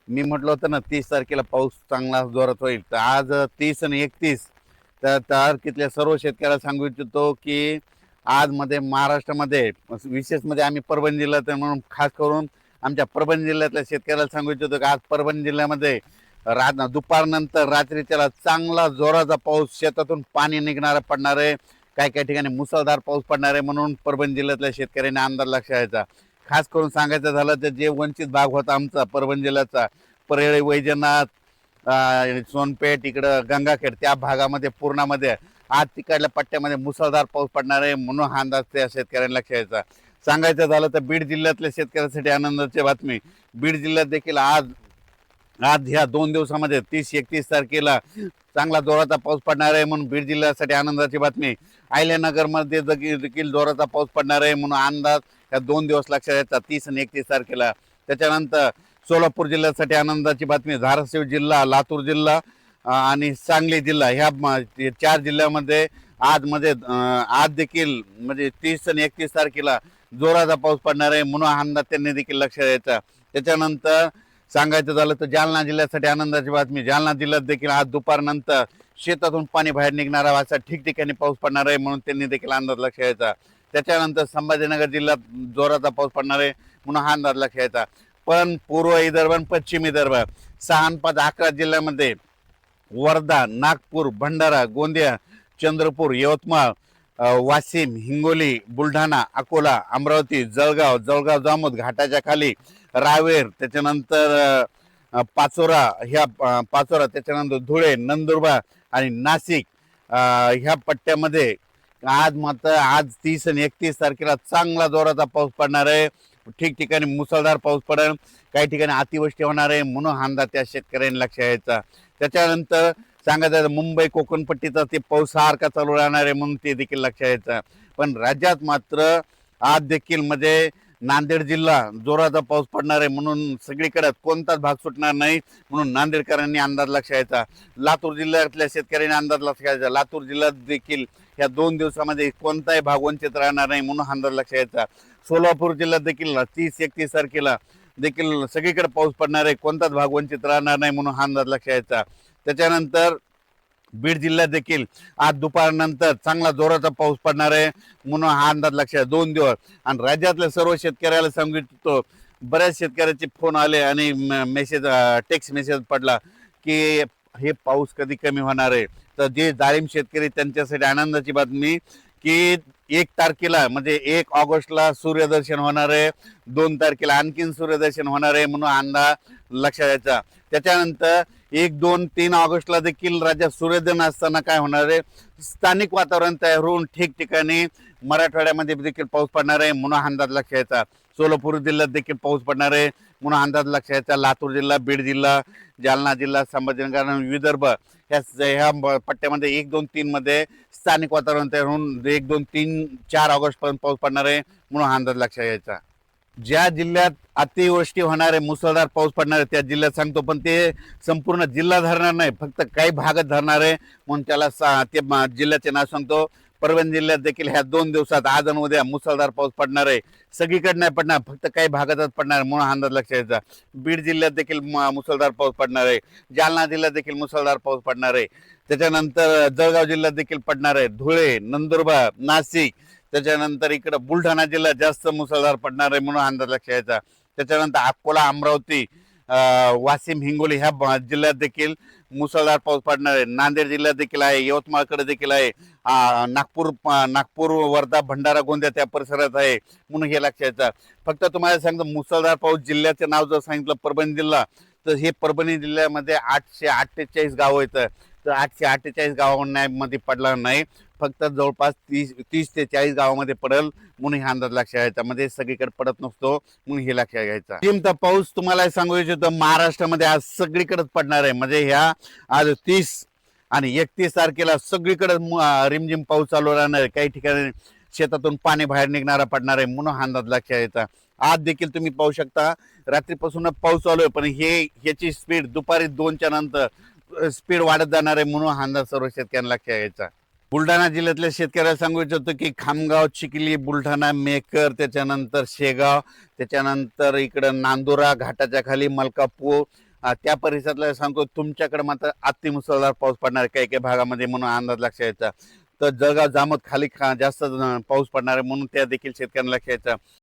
मी म्हटलं होतं ना 30 तारखेला पाऊस चांगला जोरात होईल, तर आज 30 आणि 31 तर तारखेतल्या सर्व शेतकऱ्याला सांगू इच्छितो की आज मध्ये महाराष्ट्रामध्ये विशेष मध्ये आम्ही परभणी जिल्ह्यात म्हणून खास करून आमच्या परभणी जिल्ह्यातल्या शेतकऱ्याला सांगू इच्छितो की आज परभणी जिल्ह्यामध्ये दुपारनंतर रात्री त्याला चांगला जोराचा पाऊस, शेतातून पाणी निघणारा पडणार आहे, काही काही ठिकाणी मुसळधार पाऊस पडणार आहे. म्हणून परभणी जिल्ह्यातल्या शेतकऱ्यांनी अंदाज लक्षात घ्यायचा. खास करून सांगायचं झालं तर जे वंचित भाग होता आमचा परभणी जिल्ह्याचा, परळी, वैजनाथ, सोनपेठ, इकडं गंगाखेड, त्या भागामध्ये पूर्णामध्ये आज तिकडल्या पट्ट्यामध्ये मुसळधार पाऊस पडणार आहे. म्हणून हा अंदाज त्या शेतकऱ्यांना लक्षात घ्यायचा. सांगायचं झालं तर बीड जिल्ह्यातल्या शेतकऱ्यांसाठी आनंदाची बातमी. बीड जिल्ह्यात देखील आज आज ह्या 2 दिवसामध्ये 30-31 तारखेला चांगला जोराचा पाऊस पडणार आहे. म्हणून बीड जिल्ह्यासाठी आनंदाची बातमी. अहिल्यानगरमध्ये देखील जोराचा पाऊस पडणार आहे. म्हणून अंदाज या 2 दिवस लक्षात घ्यायचा, 30 आणि 31 तारखेला. त्याच्यानंतर सोलापूर जिल्ह्यासाठी आनंदाची बातमी. धाराशिव जिल्हा, लातूर जिल्हा आणि सांगली जिल्हा ह्या 4 जिल्ह्यामध्ये आज देखील म्हणजे 30 आणि 31 तारखेला जोराचा पाऊस पडणार आहे. म्हणून अंदाज त्यांनी देखील लक्षात द्यायचा. त्याच्यानंतर सांगायचं झालं तर जालना जिल्ह्यासाठी आनंदाची बातमी. जालना जिल्ह्यात देखील आज दुपारनंतर शेतातून पाणी बाहेर निघणारा असा ठिकठिकाणी पाऊस पडणार आहे. म्हणून त्यांनी देखील अंदाज लक्षात घ्यायचा. त्याच्यानंतर संभाजीनगर जिल्ह्यात जोराचा पाऊस पडणार आहे. म्हणून हा अंदाज लक्षात घ्यायचा. पण पूर्व विदर्भ आणि पश्चिम विदर्भ 6-11 जिल्ह्यामध्ये वर्धा, नागपूर, भंडारा, गोंदिया, चंद्रपूर, यवतमाळ, वाशिम, हिंगोली, बुलढाणा, अकोला, अमरावती, जळगाव जामोद, घाटाच्या खाली, रावेर, त्याच्यानंतर पाचोरा, त्याच्यानंतर धुळे, नंदुरबार आणि नाशिक ह्या पट्ट्यामध्ये आज 30 आणि 31 तारखेला चांगला जोराचा पाऊस पडणार आहे. ठिकठिकाणी मुसळधार पाऊस पडेल, काही ठिकाणी अतिवृष्टी होणार आहे. म्हणून हा अंदाज त्या शेतकऱ्यांनी लक्षात घ्यायचा. त्याच्यानंतर सांगायचं मुंबई कोकणपट्टीचा ते पाऊस सारखा चालू राहणार आहे. म्हणून ते देखील लक्षात घ्यायचं. पण राज्यात मात्र आज देखील म्हणजे नांदेड जिल्हा जोराचा पाऊस पडणार आहे. म्हणून सगळीकडे कोणताच भाग सुटणार नाही. म्हणून नांदेडकरांनी अंदाज लक्षात घ्यायचा. लातूर जिल्ह्यातल्या शेतकऱ्यांनी अंदाज लक्षात घ्यायचा. लातूर जिल्ह्यात देखील या 2 दिवसामध्ये कोणताही भाग वंचित राहणार नाही. म्हणून अंदाज लक्षात घ्यायचा. सोलापूर जिल्ह्यात देखील 30-31 तारखेला देखील सगळीकडे पाऊस पडणार आहे. कोणताच भाग वंचित राहणार नाही. म्हणून हा अंदाज लक्षात घ्यायचा. त्याच्यानंतर बीड जिल्ह्यात देखील आज दुपारनंतर चांगला जोराचा पाऊस पडणार आहे. म्हणून हा अंदाज लक्षात 2 दिवस. आणि राज्यातल्या सर्व शेतकऱ्याला सांगितलं, बऱ्याच शेतकऱ्याचे फोन आले आणि टेक्स्ट मेसेज पडला की हे पाऊस कधी कमी होणार आहे. तर जे डाळिंब शेतकरी त्यांच्यासाठी आनंदाची बातमी की 1 तारखेला म्हणजे 1 ऑगस्टला सूर्यदर्शन होणार आहे. 2 तारखेला आणखीन सूर्यदर्शन होणार आहे. म्हणून अंदाज लक्षात द्यायचा. त्याच्यानंतर 1, 2, 3 ऑगस्टला देखील राज्यात सूर्योदय असताना काय होणार आहे, स्थानिक वातावरण तयार होऊन ठिकठिकाणी मराठवाड्यामध्ये देखील पाऊस पडणार आहे. म्हणून अंदाज लक्षात घ्यायचा. सोलापूर जिल्ह्यात देखील पाऊस पडणार आहे. म्हणून अंदाज लक्षात घ्यायचा. लातूर जिल्हा, बीड जिल्हा, जालना जिल्हा, संभाजीनगर आणि विदर्भ ह्या पट्ट्यामध्ये 1, 2, 3 मध्ये स्थानिक वातावरण तयार होऊन 1, 2, 3, 4 ऑगस्ट पर्यंत पाऊस पडणार आहे. म्हणून अंदाज लक्षात घ्यायचा. ज्या जिल्ह्यात अतिवृष्टी होणार आहे, मुसळधार पाऊस पडणार आहे, त्या जिल्ह्यात सांगतो. पण ते संपूर्ण जिल्हा धरणार नाही, फक्त काही भागात धरणार आहे. म्हणून त्याला ते जिल्ह्याचे नाव सांगतो. परभणी जिल्ह्यात देखील ह्या 2 दिवसात आज आणि उद्या मुसळधार पाऊस पडणार आहे. सगळीकडे नाही पडणार, फक्त काही भागातच पडणार आहे. म्हणून अंदाज लक्षात घ्यायचा. बीड जिल्ह्यात देखील मुसळधार पाऊस पडणार आहे. जालना जिल्ह्यात देखील मुसळधार पाऊस पडणार आहे. त्याच्यानंतर जळगाव जिल्ह्यात देखील पडणार आहे. धुळे, नंदुरबार, नाशिक, त्याच्यानंतर इकडं बुलढाणा जिल्ह्यात जास्त मुसळधार पडणार आहे. म्हणून अंदाज लक्षात घ्यायचा. त्याच्यानंतर अकोला, अमरावती, वाशिम, हिंगोली ह्या जिल्ह्यात देखील मुसळधार पाऊस पडणार आहे. नांदेड जिल्ह्यात देखील आहे. यवतमाळकडे देखील आहे. नागपूर, वर्धा, भंडारा, गोंदिया त्या परिसरात आहे. म्हणून हे लक्षात घ्यायचं. फक्त तुम्हाला सांगतो, मुसळधार पाऊस जिल्ह्याचे नाव जर सांगितलं परभणी जिल्हा, तर हे परभणी जिल्ह्यामध्ये 848 गावं येतं. तर 848 गावांमध्ये पडला नाही, फक्त जवळपास 30 ते 40 गावामध्ये पडेल. म्हणून हा अंदाज लक्षात घ्यायचा. म्हणजे सगळीकडे पडत नसतो. म्हणून हे लक्षात घ्यायचा. रिमझिमचा पाऊस तुम्हाला सांगू इच्छितो, महाराष्ट्रामध्ये आज सगळीकडेच पडणार आहे. म्हणजे ह्या आज 30 आणि 31 तारखेला सगळीकडे रिमझिम पाऊस चालू राहणार आहे. काही ठिकाणी शेतातून पाणी बाहेर निघणारा पडणार आहे. म्हणून हा अंदाज लक्षात घ्यायचा. आज देखील तुम्ही पाहू शकता, रात्रीपासून पाऊस चालू आहे, पण ह्याची स्पीड दुपारी 2च्या नंतर स्पीड वाढत जाणार आहे. म्हणून हा अंदाज सर्व शेतकऱ्यांना लक्षात घ्यायचा. बुलढाणा जिल्ह्यातल्या शेतकऱ्याला सांगू इच्छितो की खामगाव, चिखली, बुलढाणा, मेकर, त्याच्यानंतर शेगाव, त्याच्यानंतर इकडं नांदुरा, घाटाच्या खाली, मलकापूर, त्या परिसरातला सांगतो तुमच्याकडे मात्र अति मुसळधार पाऊस पडणार आहे काही काही भागामध्ये म्हणून अंदाज लक्षात यायचा. तर जळगाव जामोद खाली जास्त पाऊस पडणार आहे म्हणून त्या देखील शेतकऱ्यांना लक्षात यायचा.